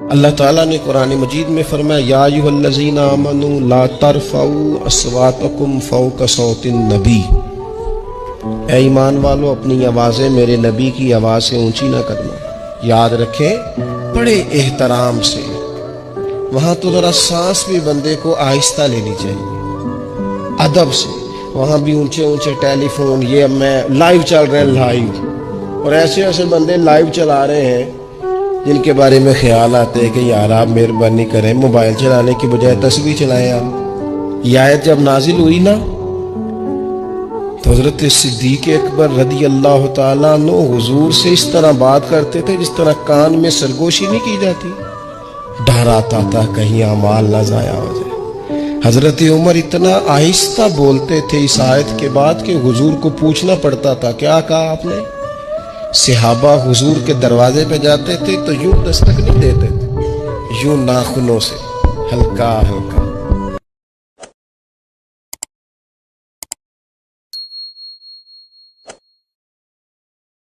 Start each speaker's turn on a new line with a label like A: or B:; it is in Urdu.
A: اللہ تعالیٰ نے قرآن مجید میں فرمایا یا ایھا الذین آمنوا لا ترفعوا اصواتکم فوق صوت النبی، اے ایمان والو اپنی آوازیں میرے نبی کی آواز سے اونچی نہ کرنا۔ یاد رکھیں بڑے احترام سے، وہاں تو ذرا سانس بھی بندے کو آہستہ لینی چاہیے، ادب سے۔ وہاں بھی اونچے اونچے ٹیلی فون، یہ میں لائیو چل رہے ہیں لائیو، اور ایسے ایسے بندے لائیو چلا رہے ہیں جن کے بارے میں خیال آتے ہیں کہ یار آپ مہربانی کریں موبائل چلانے کی بجائے تسبیح چلائیں آپ۔ یہ آیت جب نازل ہوئی نا تو حضرت صدیق اکبر رضی اللہ تعالیٰ عنہ حضور سے اس طرح بات کرتے تھے جس طرح کان میں سرگوشی نہیں کی جاتی، ڈر آتا تھا کہیں اعمال نہ ضائع ہو جائے۔ حضرت عمر اتنا آہستہ بولتے تھے اس آیت کے بعد کہ حضور کو پوچھنا پڑتا تھا کیا کہا آپ نے۔ صحابہ حضور کے دروازے پہ جاتے تھے تو یوں دستک نہیں دیتے تھے، یوں ناخنوں سے ہلکا ہلکا